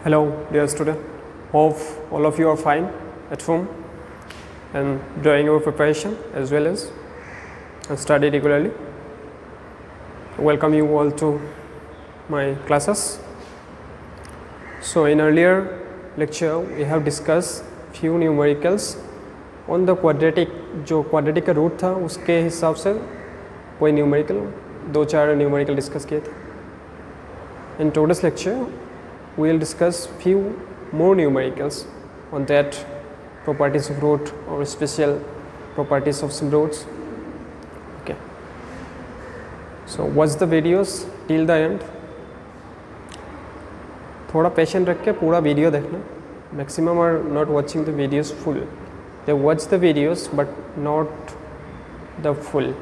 Hello, dear student. Hope all of you are fine at home and doing your preparation as well as and study regularly. Welcome you all to my classes. So in earlier lecture we have discussed few numericals on the quadratic. जो quadratic का root था उसके हिसाब से कोई numerical दो चार numerical discuss किए थे. In today's lecture we will discuss few more numericals on that properties of root or special properties of some roots. Okay, so watch the videos till the end. थोड़ा patient रख के पूरा video देखना. Maximum are not watching the videos full. They watch the videos but not the full.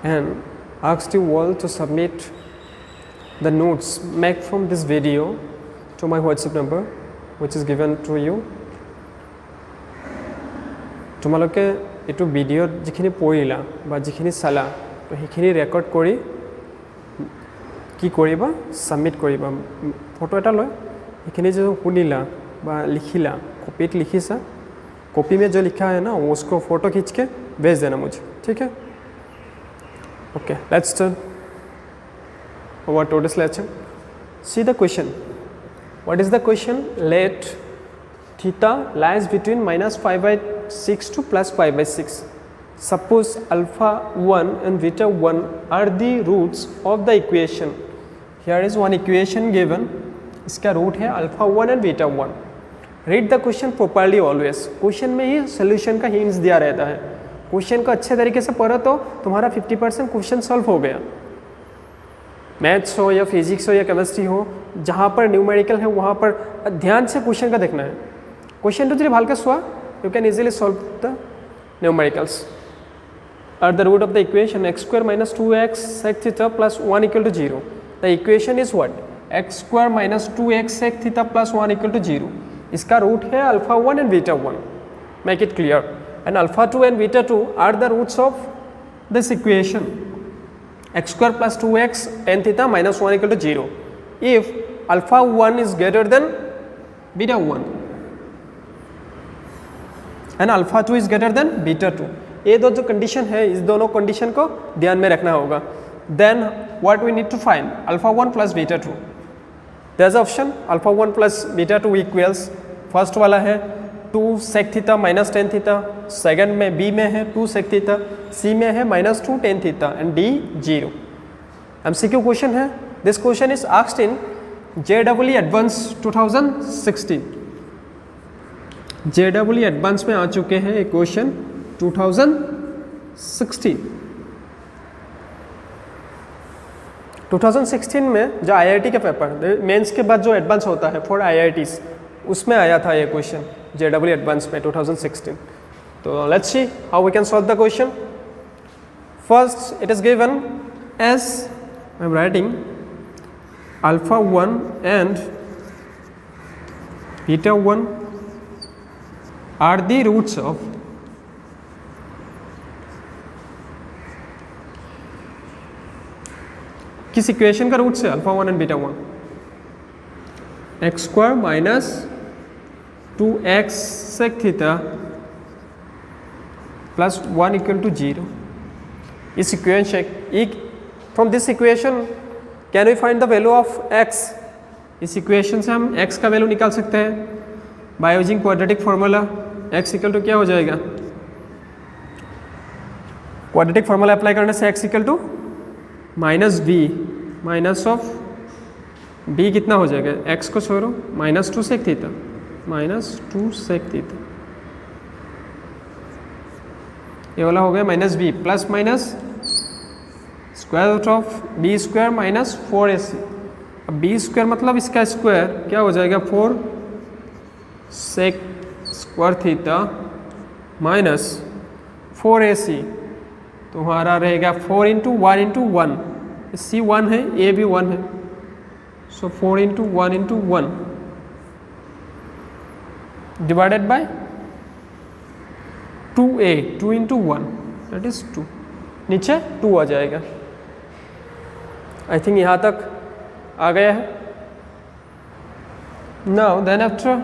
And asked you all to submit the notes made from this video to my WhatsApp number which is given to you. তোমালোকে এইটো ভিডিঅ যিখিনি পঢ়িলা বা যিখিনি চালা তো সেইখিনি record কৰি কি কৰিবা সাবমিট কৰিবা. ফটো এটা লৈ সেইখিনি যে শুনিলা বা লিখিলা कॉपीत लिखिसा कॉपी में जो लिखा है ना उसको फोटो खींच के भेज देना मुझे. ठीक है. Okay, let's start our today's lecture. See the question. What is the question? Let theta lies between minus 5 by 6 to plus 5 by 6. Suppose alpha 1 and beta 1 are the roots of the equation. Here is one equation given. इसका root है alpha 1 and beta 1. Read the question properly always. Question में ही solution का hints दिया रहता है. Question को अच्छे तरीके से पढ़ो तो तुम्हारा 50% क्वेश्चन सॉल्व हो गया. मैथ्स हो या फिजिक्स हो या केमिस्ट्री हो, जहाँ पर न्यूमेरिकल है वहाँ पर ध्यान से क्वेश्चन का देखना है. क्वेश्चन तो जब हल्का सुआ you can easily solve the numericals. Are the root of the equation x square minus 2x sec theta plus 1 equal to 0. The equation is what? X square minus 2x sec theta plus 1 equal to 0. इसका root है alpha 1 and beta 1. Make it clear. And alpha 2 and beta 2 are the roots of this equation x square plus 2x tan theta minus 1 equal to 0 if alpha 1 is greater than beta 1 and alpha 2 is greater than beta 2. ये दो जो condition है इस दोनों condition को ध्यान में रखना होगा. Then what we need to find? Alpha 1 plus beta 2. There's option alpha 1 plus beta 2 equals first वाला है 2 sec theta minus tan theta. Second में बी में है 2 sec थीटा. सी में है minus 2 tan theta and D 0. MCQ question है. This question is asked in JEE advance 2016. JEE advance में आ चुके हैं एक क्वेश्चन 2016. 2016 में जो IIT का पेपर मेंस के बाद जो एडवांस होता है फॉर IITs उसमें आया था ये क्वेश्चन JEE एडवांस में 2016. तो let's see how we can solve the question. First it is given as I am writing alpha 1 and beta 1 are the roots of किस इक्वेशन का रूट्स है alpha 1 and beta 1? X square minus 2x sec theta plus 1 equal to 0. इस equation from this equation can we find the value of x? इस equation से हम x का value निकाल सकते हैं by using quadratic formula. x equal to क्या हो जाएगा? क्वाड्रेटिक फार्मूला अप्लाई करने से x equal to minus B minus of b कितना हो जाएगा? x को छोड़ो minus 2 sec theta minus 2 sec theta. ये वाला हो गया minus B plus minus square root of B square minus 4ac. अब बी स्क्वायर मतलब इसका स्क्वायर क्या हो जाएगा? 4 sec square theta minus 4ac. तो हमारा रहेगा 4 इंटू 1 इंटू 1. c 1 है a भी 1 है. So 4 into 1 into 1 divided by 2a 2 into 1 that is 2. नीचे 2 आ जाएगा. आई थिंक यहाँ तक आ गया है. नाउ देन आफ्टर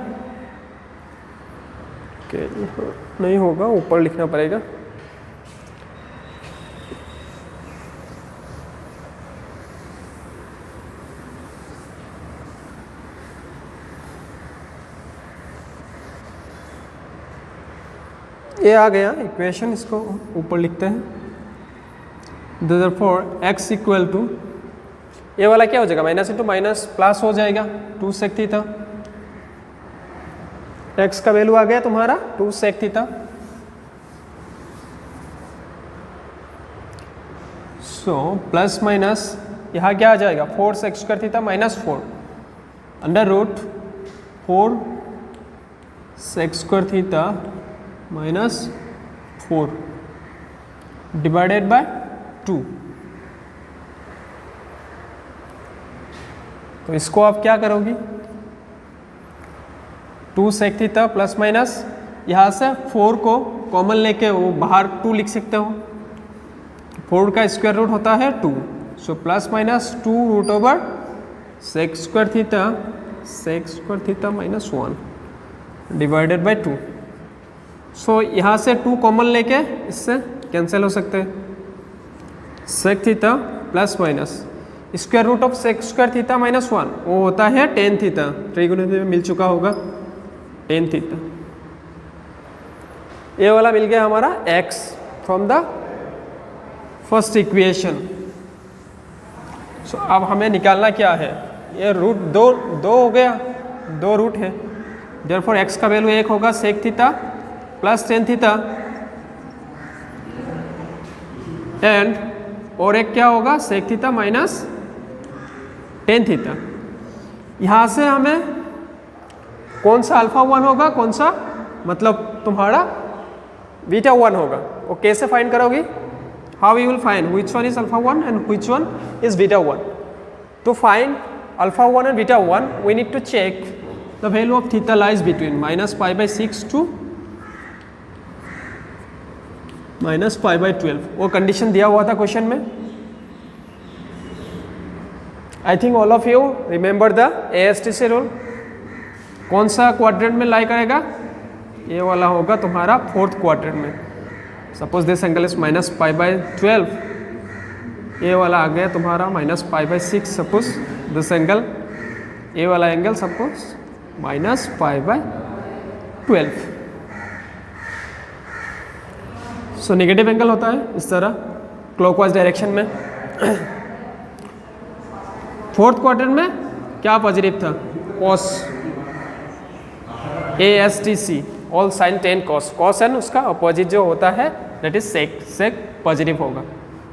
नहीं होगा, ऊपर लिखना पड़ेगा। ये आ गया इक्वेशन, इसको ऊपर लिखते हैं। देयरफॉर x इक्वल टू, ये वाला क्या हो जाएगा, माइनस इंटू माइनस प्लस हो जाएगा 2 सेक थीटा। x का वैल्यू आ गया तुम्हारा 2 sec theta. So plus minus यहाँ क्या आ जाएगा 4 sec square theta minus 4 under root 4 sec square theta minus 4 divided by 2। तो इसको आप क्या करोगी, 2 सेक थीटा प्लस माइनस, यहाँ से 4 को कॉमन लेके वो बाहर 2 लिख सकते हो। 4 का स्क्वायर रूट होता है 2, so plus minus 2 root over sec square theta minus 1 divided by 2। So यहाँ से 2 कॉमन लेके इससे कैंसिल हो सकते हैं। Sec theta plus minus square root of sec square theta minus 1 वो होता है टेन थीटा। ट्रिगोनोमेट्री में मिल चुका होगा टेन थीटा। ये वाला मिल गया हमारा x from the first equation. So अब हमें निकालना क्या है, ये रूट दो हो गया, 2 रूट है। देयरफॉर x का वैल्यू 1 होगा sec theta plus tan theta, and और एक क्या होगा sec theta minus tan theta. यहाँ से हमें कौन सा अल्फा 1 होगा, कौन सा मतलब तुम्हारा बीटा 1 होगा, वो कैसे फाइंड करोगी, how you will find which one is alpha 1 and which one is beta 1। To find alpha 1 and beta 1 we need to check the value of theta lies between -π/6 to -π/12। वो condition दिया हुआ था question में। I think all of you remember the ASTC rule. कौन सा quadrant में लाई करेगा, ये वाला होगा तुम्हारा 4th क्वाड्रेंट में। सपोज दिस एंगल इज -π/12, ये वाला आ गया तुम्हारा -π/6। सपोज दिस एंगल, ये वाला angle suppose -π/12। So negative angle होता है इस तरह क्लॉकवाइज डायरेक्शन में। 4th क्वाड्रेंट में क्या पॉजिटिव था, cos, ASTC all sign tan cos, cos and उसका अपोजिट जो होता है that is sec, sec positive होगा।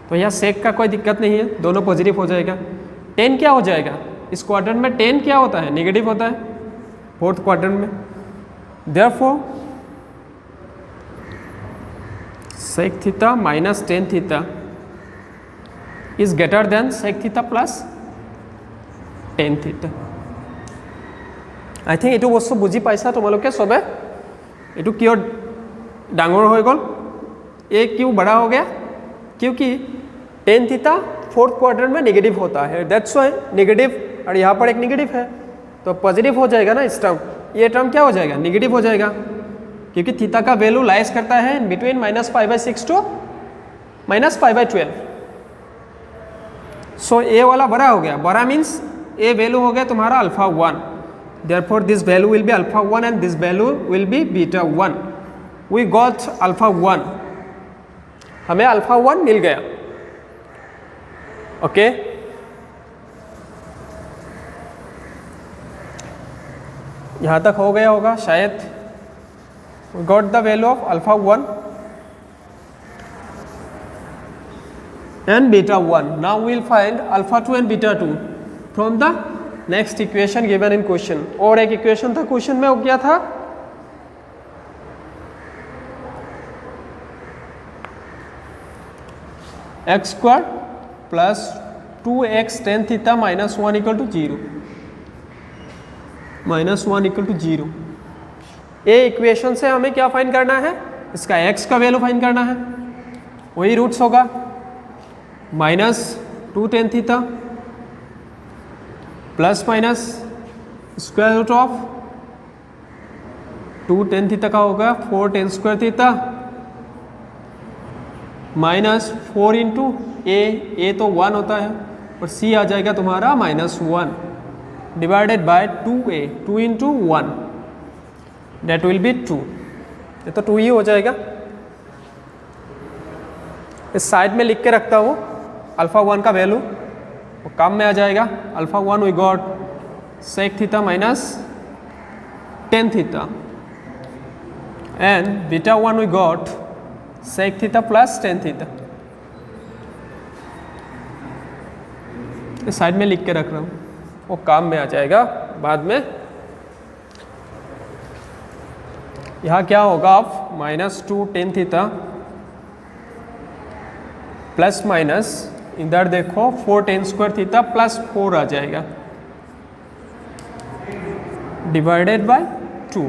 तो यहाँ सेक का कोई दिक्कत नहीं है, दोनों पॉजिटिव हो जाएगा। टेन क्या हो जाएगा इस क्वाड्रेंट में, टेन क्या होता है, नेगेटिव होता है 4th क्वाड्रेंट में। Therefore sec theta minus tan theta is greater than sec theta plus tan theta. I think এইটো বস্তু বুজি পাইছা তোমালোকে সবে। এইটো কিয় ডাঙৰ হৈ গ'ল, ये क्यों बड़ा हो गया, क्योंकि टेन थीटा 4th क्वाड्रेंट में नेगेटिव होता है, दैट्स वाई नेगेटिव, और यहाँ पर एक नेगेटिव है तो पॉजिटिव हो जाएगा ना इस टर्म। ये टर्म क्या हो जाएगा, नेगेटिव हो जाएगा, क्योंकि थीटा का वैल्यू लाइज करता है इन बिटवीन -π/6 टू -π/12। सो ये वाला बड़ा हो गया, बड़ा मीन्स ये वैल्यू हो गया तुम्हारा alpha 1। Therefore this value will be alpha 1 and this value will be beta 1। We got alpha 1, हमें अल्फा 1 मिल गया। ओके यहाँ तक हो गया होगा शायद। We got the value of alpha 1 and beta 1. Now we will find alpha 2 and beta 2 from the next equation given in question. और एक इक्वेशन था क्वेश्चन में, वो क्या था, x square plus 2x tan theta minus 1 equal to 0, -1 equal to 0। ये equation से हमें क्या फाइंड करना है, इसका x का वैल्यू फाइंड करना है। वही रूट्स होगा -2 tan theta plus minus square root of 2 tan theta का होगा 4 tan square theta minus 4 into A तो 1 होता है और सी आ जाएगा तुम्हारा -1 divided by 2a 2 into 1 that will be 2। ये तो 2 ही हो जाएगा। इस साइड में लिख के रखता हूँ अल्फा 1 का वैल्यू, वो काम में आ जाएगा। Alpha 1 we got sec theta minus tan theta and beta 1 we got sec theta plus tan theta. इस साइड में लिख के रख रहा हूँ, वो काम में आ जाएगा बाद में। यहाँ क्या होगा आप -2 टेन थीटा प्लस माइनस इधर देखो 4 टेन स्क्वायर थीटा प्लस 4 आ जाएगा डिवाइडेड बाय 2।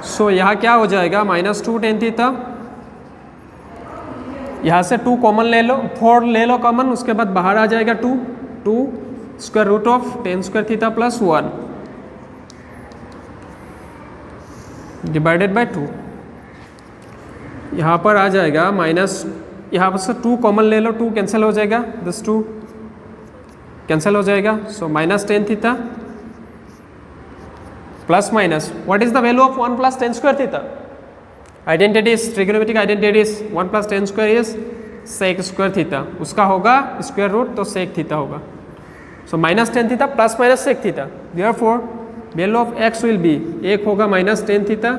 सो यहाँ क्या हो जाएगा -2 टेन थीटा, यहाँ से 2 कॉमन ले लो, 4 ले लो कॉमन, उसके बाद बाहर आ जाएगा 2 square root of tan square theta plus 1 divided by 2। यहाँ पर आ जाएगा माइनस, यहाँ पर से 2 कॉमन ले लो, 2 कैंसिल हो जाएगा, दिस 2 कैंसिल हो जाएगा। So minus tan theta plus minus what is the value of 1 plus tan square theta? Identities, trigonometric identities 1 plus tan square is sec square theta, उसका होगा स्क्वायर रूट तो sec theta होगा। So minus tan theta plus minus sec theta, therefore value of x will be, एक होगा minus tan theta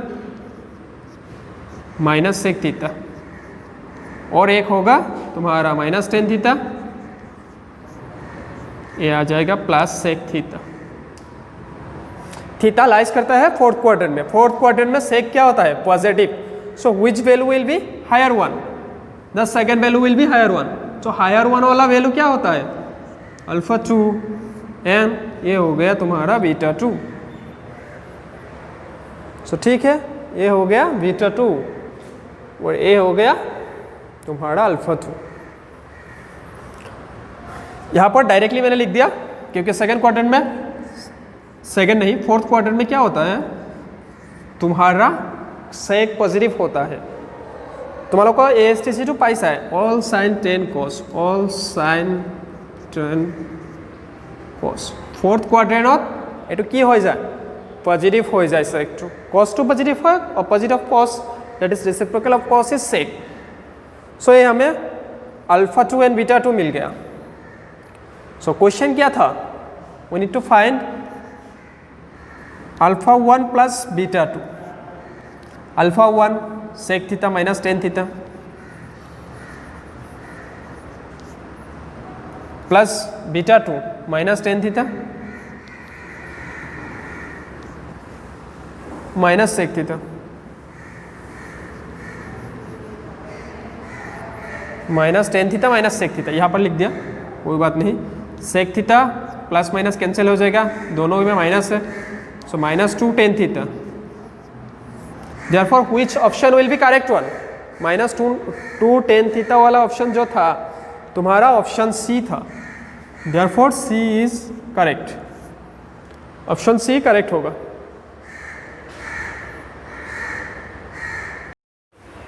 minus sec theta और एक होगा तुम्हारा माइनस टेन थीटा, ये आ जाएगा plus sec theta. Theta lies करता है फोर्थ क्वाड्रेंट में, फोर्थ क्वाड्रेंट में सेक क्या होता है? Positive. So which value will be higher one? The second value will be higher one. So higher one वाला वैल्यू क्या होता है? अल्फा 2 एंड ये हो गया तुम्हारा बीटा 2। सो ठीक है, ये हो गया बीटा 2 और ये हो गया तुम्हारा अल्फा 2। यहाँ पर डायरेक्टली मैंने लिख दिया क्योंकि सेकेंड क्वाड्रेंट में, सेकेंड नहीं फोर्थ क्वाड्रेंट में क्या होता है तुम्हारा सेक पॉजिटिव होता है। तुम्हारा को ASTC2 पाइसा है all sign tan cos, all sign tan cos. Fourth quadrant एटू की हो जाए पॉजिटिव हो जाए सेक 2, cos 2 पॉजिटिव है, opposite of cos that is reciprocal of cos is sec. So ये हमें अल्फा 2 एंड बीटा 2 मिल गया। सो क्वेश्चन क्या था? We need to find alpha 1 plus beta 2। Alpha 1 sec theta minus tan theta plus beta 2 minus tan theta minus sec theta minus tan theta minus sec theta, यहाँ पर लिख दिया, कोई बात नहीं। Sec theta plus minus cancel हो जाएगा, दोनों में माइनस है। So -2 tan theta, therefore which option will be correct one? -2 tan theta वाला ऑप्शन जो था तुम्हारा ऑप्शन सी था, therefore C is correct. Option C correct होगा।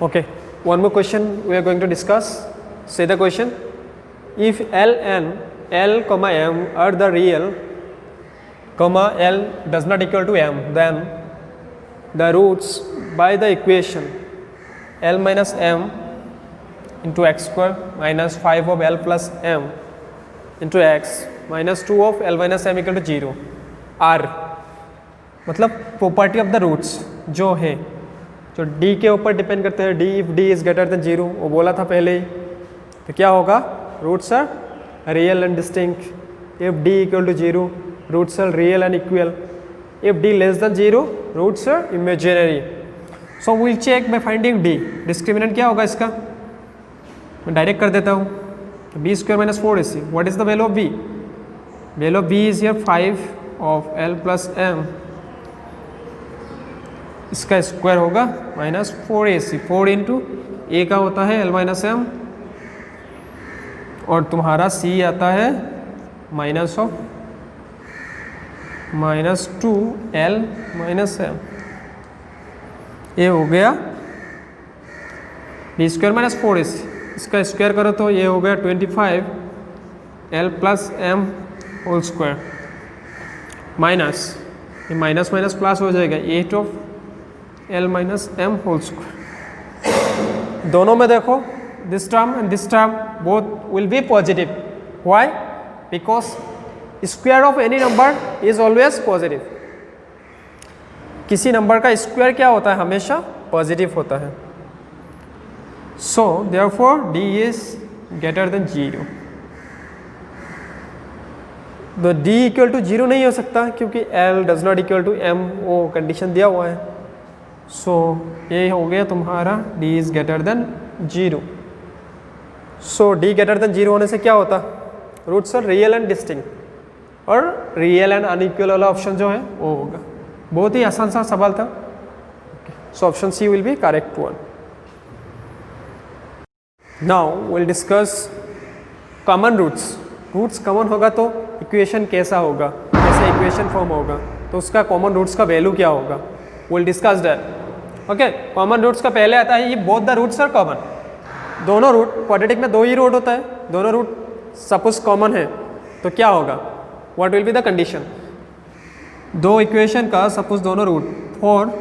Okay, one more question we are going to discuss. Say the question: if L and L comma M are the real, comma L does not equal to M, then the roots by the equation L minus M into x square minus 5 of L plus M into x minus 2 of L minus M equal to 0 are, मतलब property of the roots जो है, जो d के ऊपर depend करते हैं, d if d is greater than 0, वो बोला था पहले ही। तो क्या होगा? Roots are real and distinct if d equal to 0, roots are real and equal if d less than 0, roots are imaginary. So will check by finding d। Discriminant क्या होगा इसका? मैं डायरेक्ट कर देता हूँ, b square minus 4ac। What is the value of b? Value of b is here 5 of L plus M, इसका square होगा -4ac, 4 into ए का होता है L माइनस M और तुम्हारा c आता है minus of minus 2l minus m, ये हो गया बी स्क्वायर माइनस 4ac, इसका स्क्वायर करो तो ये हो गया 25l plus m whole square minus ये माइनस माइनस प्लस हो जाएगा 8 of l minus m whole square. दोनों में देखो this term and this term both will be positive. Why? Because square of any number is always positive. किसी number का square क्या होता है? हमेशा पॉजिटिव होता है। So therefore d is greater than 0। तो d इक्वल टू 0 नहीं हो सकता क्योंकि l does not equal to m, वो कंडीशन दिया हुआ है। सो ये हो गया तुम्हारा d is greater than 0। So d greater than 0 होने से क्या होता? Roots are real and distinct, और रियल एंड अनइक्वल वाला ऑप्शन जो है वो होगा। बहुत ही आसान सा सवाल था। So option C will be correct one. Now will discuss common roots. Roots common होगा तो इक्वेशन कैसा होगा, कैसा इक्वेशन फॉर्म होगा, तो उसका कॉमन रूट्स का वैल्यू क्या होगा, will discuss that. Okay, common roots का पहले आता है ये both the roots are common. दोनों रूट, क्वाड्रेटिक में 2 ही रूट होता है, दोनों रूट सपोज कॉमन है तो क्या होगा, what will be the condition. दो इक्वेशन का सपोज दोनों root for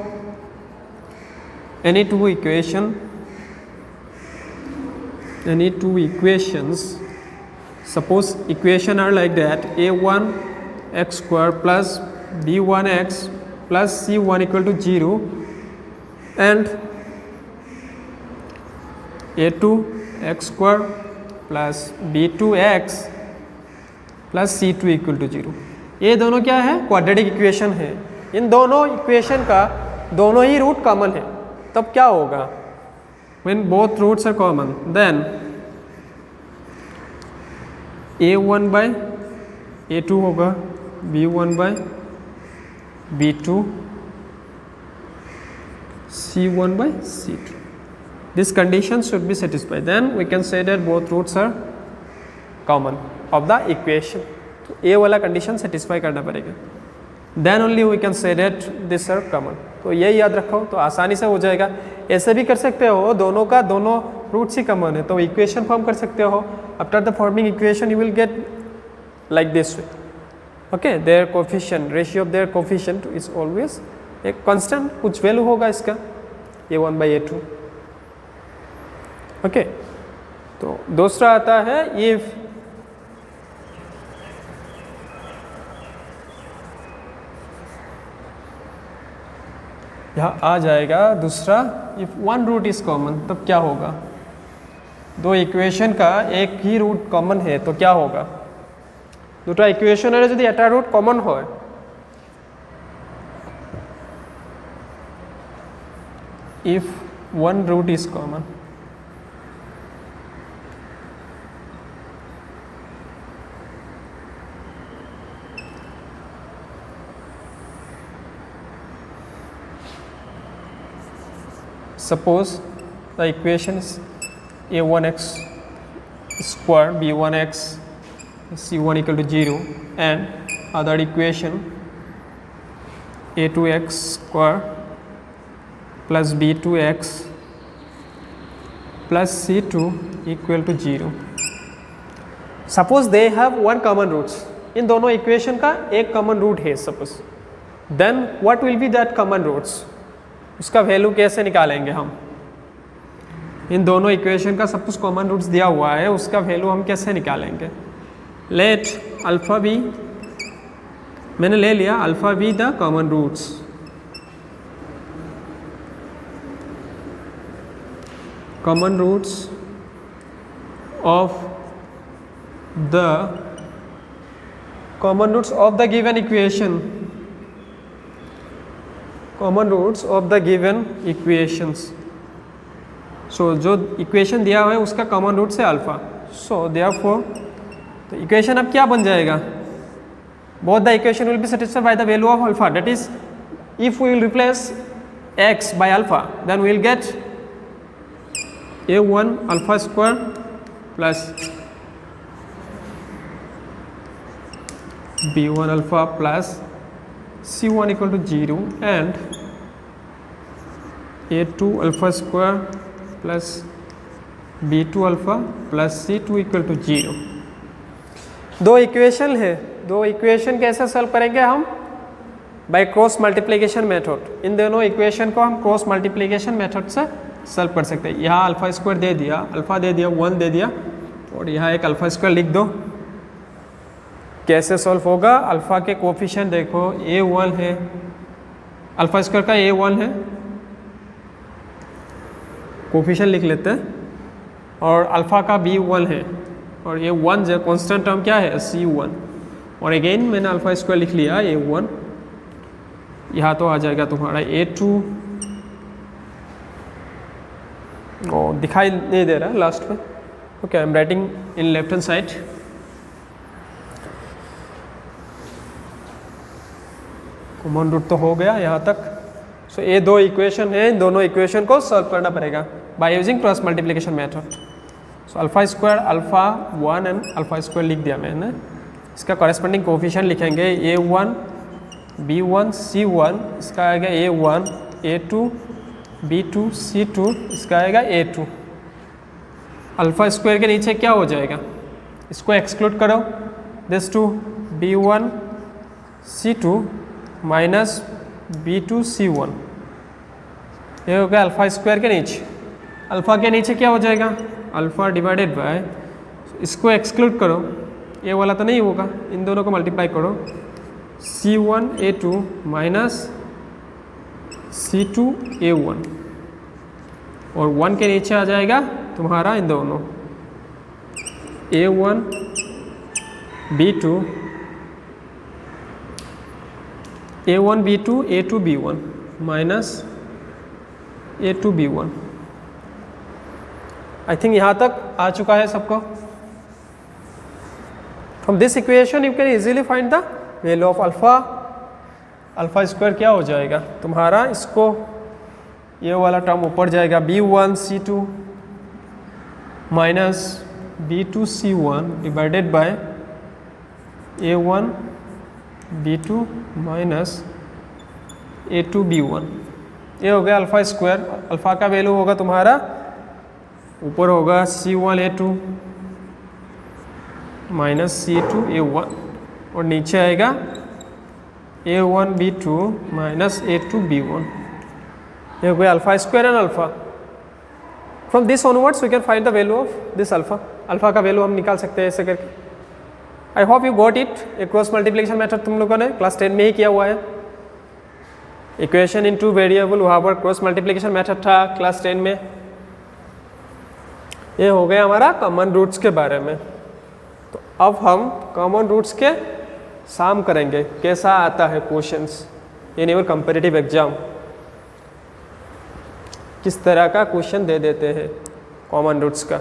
any two equations, suppose equation are like that, a1 x square plus b1 x plus c1 equal to 0 and a2 x square plus b2 x plus c2 equal to 0। ये दोनों क्या है? Quadratic equation है। इन दोनों equation का दोनों ही root common है, तब क्या होगा? when both roots are common then a1 by a2 होगा, b1 by b2, c1 by c2. This condition should be satisfied. Then we can say that both roots are common of the equation. तो a वाला condition satisfy करना पड़ेगा। Then only we can say that these are common. तो ये याद रखो तो आसानी से हो जाएगा। ऐसे भी कर सकते हो, दोनों का दोनों रूट्स ही कॉमन है तो इक्वेशन फॉर्म कर सकते हो। After the forming equation you will get like this way. Okay, their coefficient, ratio of their coefficient is always एक कांस्टेंट, कुछ वैल्यू होगा इसका a1 by a2। ओके, तो दूसरा आता है इफ यहाँ आ जाएगा दूसरा, if one root is common, तब क्या होगा? दो इक्वेशन का एक ही रूट कॉमन है तो क्या होगा? দুটা ইকুয়েশনের যদি এটা রুট কমন হয়, if one root is common, suppose the equation is a1x square b1x c1 equal to 0 and other equation a2x square plus b2x plus c2 equal to 0. Suppose they have one common roots, इन दोनों equation का एक common root है suppose, then what will be that common roots, उसका value कैसे निकालेंगे हम? इन दोनों इक्वेशन का सपोज कॉमन रूट्स दिया हुआ है, उसका वैल्यू हम कैसे निकालेंगे? लेट अल्फा बी, मैंने ले लिया alpha be the common roots, common roots of the given equation, common roots of the given equations. So जो इक्वेशन दिया हुआ है उसका कॉमन रूट से अल्फा, सो देयरफॉर तो इक्वेशन अब क्या बन जाएगा? Both the equation will be satisfied by the value of alpha, that is if we will replace x by alpha, then we will get a1 alpha square plus b1 alpha plus C1 equal to 0 and A2 alpha square plus B2 alpha plus C2 equal to 0। दो equation है, दो equation कैसे solve करेंगे हम? By cross multiplication method. इन दोनों equation को हम क्रॉस मल्टीप्लिकेशन मेथड से सॉल्व कर सकते हैं। यहाँ अल्फा स्क्वायर दे दिया, अल्फा दे दिया, 1 दे दिया, और यहाँ एक अल्फा स्क्वायर लिख दो। कैसे सॉल्व होगा? अल्फा के कोफिशिएंट देखो, A1 है, अल्फा स्क्वायर का A1 है, कोफिशिएंट लिख लेते हैं, और अल्फा का B1 है, और ये 1 जो कांस्टेंट टर्म क्या है? C1, और अगेन मैंने अल्फा स्क्वायर लिख लिया A1। यहाँ तो आ जाएगा तुम्हारा A2, और दिखाई नहीं दे रहा है लास्ट में। Okay, I am writing in left hand side. Common root तो हो गया यहाँ तक। सो ये दो इक्वेशन है, इन दोनों इक्वेशन को सॉल्व करना पड़ेगा by using cross multiplication method. So alpha square alpha 1 and alpha square लिख दिया मैंने। इसका कॉरेस्पॉन्डिंग कोफिशिएंट लिखेंगे A1 B1 C1, इसका आएगा A1 A2 B2 C2, इसका आएगा A2। अल्फा स्क्वायर के नीचे क्या हो जाएगा? इसको एक्सक्लूड करो, this to B1 C2 minus B2 C1, ये हो गया अल्फा स्क्वायर के नीचे। अल्फा के नीचे क्या हो जाएगा? अल्फा डिवाइडेड बाय, इसको एक्सक्लूड करो, ये वाला तो नहीं होगा, इन दोनों को मल्टीप्लाई करो, C1 A2 minus C2 A1, और 1 के नीचे आ जाएगा तुम्हारा इन दोनों A1 B2 A1 B2 A2 B1 minus A2 B1। I think यहाँ तक आ चुका है सबको। From this equation you can easily find the value of alpha. Alpha square क्या हो जाएगा तुम्हारा? इसको ये वाला टर्म ऊपर जाएगा, B1 C2 minus B2 C1 divided by A1 B2 minus A2 B1। ये हो गया अल्फा स्क्वायर। अल्फा का वैल्यू होगा तुम्हारा, ऊपर होगा C1 A2 minus C2 A1, और नीचे आएगा A1 B2 minus A2 B1। ये हो गया alpha square and alpha. From this onwards we can find the value of this alpha. Alpha का वैल्यू हम निकाल सकते हैं ऐसे करके। I hope you got it. A cross multiplication method तुम लोगों ने क्लास 10 में ही किया हुआ है। इक्वेशन इन टू वेरिएबल, वहाँ पर क्रॉस मल्टीप्लिकेशन मेथड था क्लास 10 में। ये हो गया हमारा कॉमन रूट्स के बारे में। तो अब हम कॉमन रूट्स के साम करेंगे, कैसा आता है questions in your comparative exam, किस तरह का क्वेश्चन दे देते हैं कॉमन रूट्स का।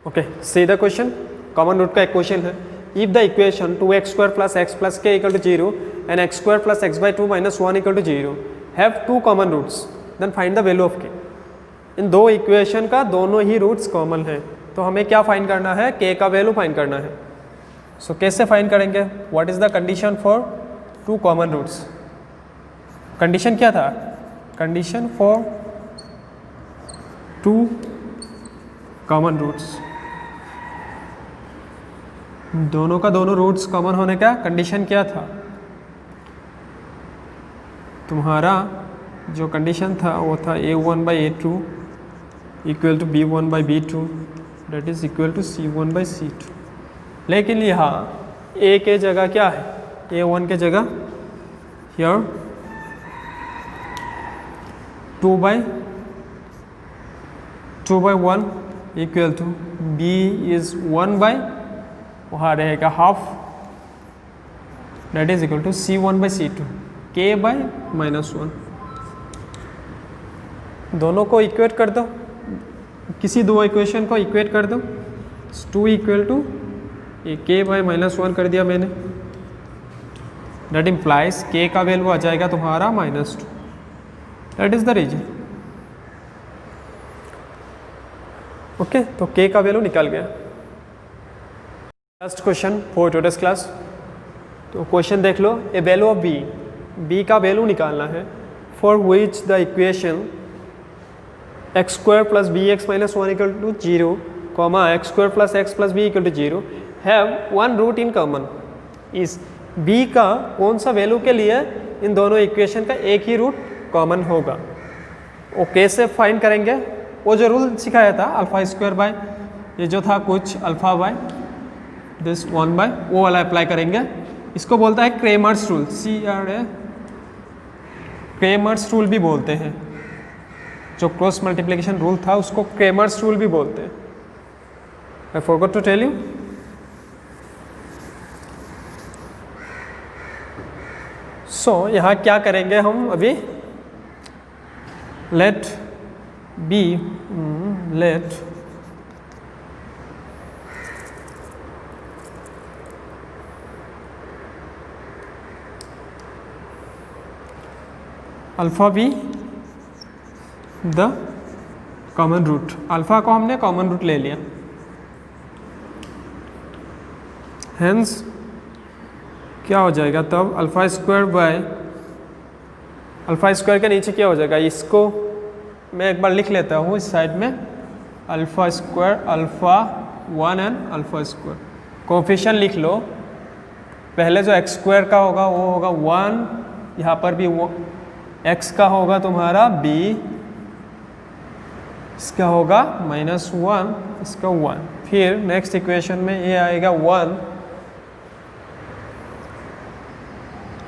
Okay, see the question. Common root का एक क्वेश्चन है, if the equation 2x square plus x plus K equal to 0 and x square plus x by 2 minus 1 equal to 0 have two common roots then find the value of K. इन दो equation का दोनों ही roots common है, तो हमें क्या find करना है? के का वैल्यू फाइंड करना है। सो कैसे फाइंड करेंगे? What is the condition for two common roots? Condition क्या था? Condition for two common roots, दोनों का दोनों रूट्स कॉमन होने का कंडीशन क्या था? तुम्हारा जो कंडीशन था वो था A1 by A2 equal to B1 by B2 that is equal to C1 by C2। लेकिन यहाँ A के जगह क्या है? A1 के जगह here 2 by 1 equal to B is 1 by, वहाँ रहेगा half, that is equal to C1 by C2 K by -1। दोनों को इक्वेट कर दो, किसी दो इक्वेशन को इक्वेट कर दो। 2 इक्वल टू ये K बाई -1 कर दिया मैंने, डेट इम्प्लाइज K का वैल्यू आ जाएगा तुम्हारा -2। That is the reason. Okay, तो K का वैल्यू निकल गया। Last question for today's class. तो क्वेश्चन देख लो, ए वैल्यू ऑफ बी का वैल्यू निकालना है for which the equation x square plus b x minus one equal to 0 comma x square plus x plus B equal to 0 have one root in common. इस b का कौन सा value के लिए इन दोनों इक्वेशन का एक ही रूट कॉमन होगा। वो कैसे फाइंड करेंगे, वो जो रूल सिखाया था अल्फा स्क्वायर बाय ये जो था कुछ अल्फा बाय दिस 1 बाय, वो वाला अप्लाई करेंगे। इसको बोलता है क्रेमर्स रूल, क्रेमर्स रूल भी बोलते हैं। जो क्रॉस मल्टीप्लिकेशन रूल था उसको क्रेमर्स रूल भी बोलते हैं। I forgot to tell you, so यहाँ क्या करेंगे हम अभी, let alpha be the common root. Alpha को हमने कॉमन रूट ले लिया, हेंस क्या हो जाएगा तब alpha square by alpha square के नीचे क्या हो जाएगा, इसको मैं एक बार लिख लेता हूँ इस साइड में, alpha square alpha 1 and alpha square. Coefficient लिख लो, पहले जो एक्स स्क्वायर का होगा वो होगा 1, यहाँ पर भी वो एक्स का होगा तुम्हारा b, इसका होगा -1, इसका 1। फिर नेक्स्ट इक्वेशन में ये आएगा 1,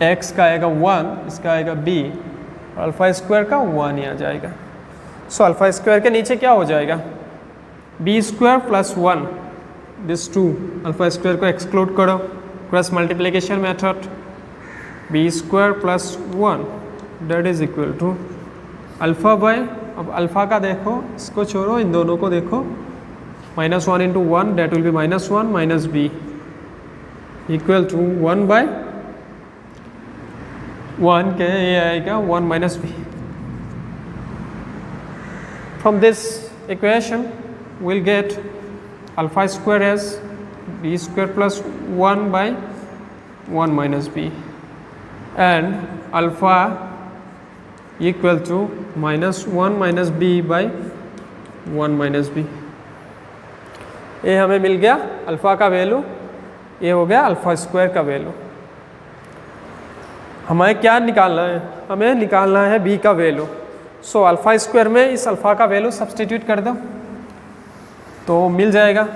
x का आएगा 1, इसका आएगा b, अल्फा स्क्वायर का 1 ही आ जाएगा। सो अल्फा स्क्वायर के नीचे क्या हो जाएगा, b square plus 1 this 2, alpha square को एक्सक्लूड करो, cross multiplication method, b square plus 1 that is equal to alpha by, अब अल्फा का देखो, इसको छोड़ो इन दोनों को देखो, -1 into 1 that will be -1 minus b equal to 1 by 1 के ये आएगा 1 minus b। From this equation will get alpha square as b square plus 1 by 1 minus b and alpha equal to -1 minus b by 1 minus b। ये हमें मिल गया alpha का value, ये हो गया अल्फा स्क्वायर का वैल्यू। हमें क्या निकालना है, हमें निकालना है b का वैल्यू। सो अल्फा स्क्वायर में इस अल्फा का वैल्यू सब्सटीट्यूट कर दो तो मिल जाएगा।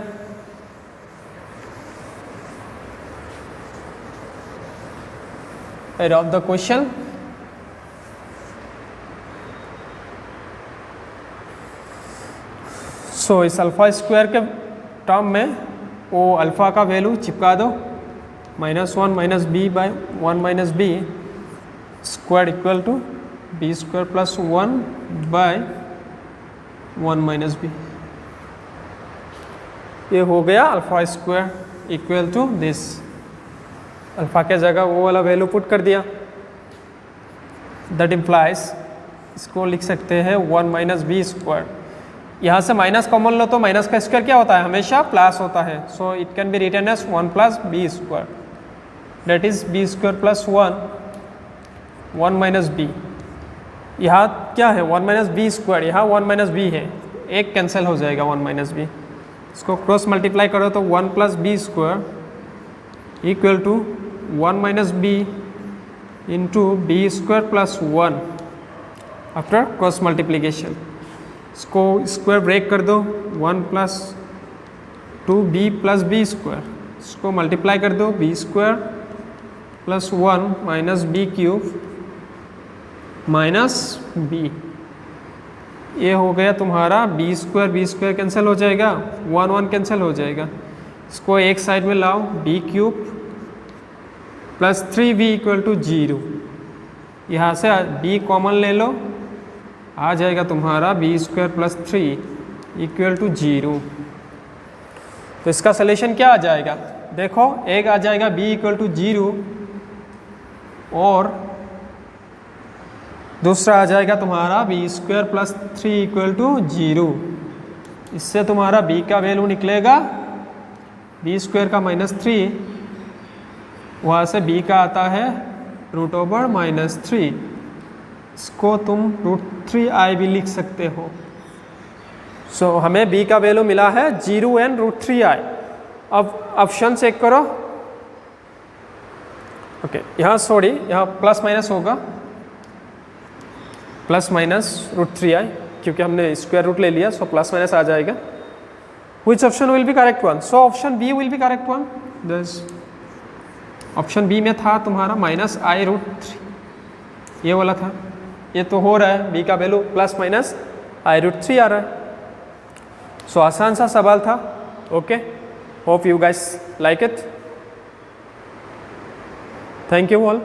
एड ऑफ द क्वेश्चन, सो इस अल्फा स्क्वायर के टर्म में वो अल्फा का वैल्यू चिपका दो, -1 minus b by 1 minus b square equal to b square plus 1 by 1 minus b। ये हो गया alpha square equal to this, alpha के जगह वो वाला वैल्यू पुट कर दिया। दैट इम्प्लाइज, इसको लिख सकते हैं 1 माइनस b स्क्वायर। यहाँ से माइनस कॉमन लो तो माइनस का स्क्वायर क्या होता है, हमेशा प्लस होता है। So it can be written as 1 plus b square, that is b square plus 1 minus b। यहाँ क्या है 1 माइनस b स्क्वायर, यहाँ 1 माइनस b है, एक कैंसिल हो जाएगा 1 माइनस b। इसको क्रॉस मल्टीप्लाई करो तो 1 plus b square equal to 1 minus b into b square plus 1 after cross multiplication. इसको स्क्वायर ब्रेक कर दो, 1 plus 2b plus b square, इसको मल्टीप्लाई कर दो, b square plus 1 minus b cube minus b। ये हो गया तुम्हारा b स्क्वायर कैंसिल हो जाएगा, 1 कैंसिल हो जाएगा। इसको एक साइड में लाओ, b cube plus 3b equal to 0। यहाँ से b कॉमन ले लो, आ जाएगा तुम्हारा b square plus 3 equal to 0। तो इसका सलेशन क्या आ जाएगा, देखो एक आ जाएगा b इक्वल टू 0 और दूसरा आ जाएगा तुम्हारा b square plus 3 equal to 0। इससे तुम्हारा b का वैल्यू निकलेगा b स्क्वायर का -3 वहाँ से b का आता है √/-3, इसको तुम √3i भी लिख सकते हो। सो हमें b का वैल्यू मिला है 0 and √3i। अब ऑप्शन चेक करो। ओके, यहाँ सॉरी, यहाँ प्लस माइनस होगा, ±√3i, क्योंकि हमने स्क्वायर रूट ले लिया, सो प्लस माइनस आ जाएगा। Which option will be correct one? So option B will be correct one. Thus option b में था तुम्हारा -i√3, ये वाला था। ये तो हो रहा है, b का वैल्यू ±i√3 आ रहा है। सो आसान सा सवाल था। Okay, hope you guys like it. Thank you all.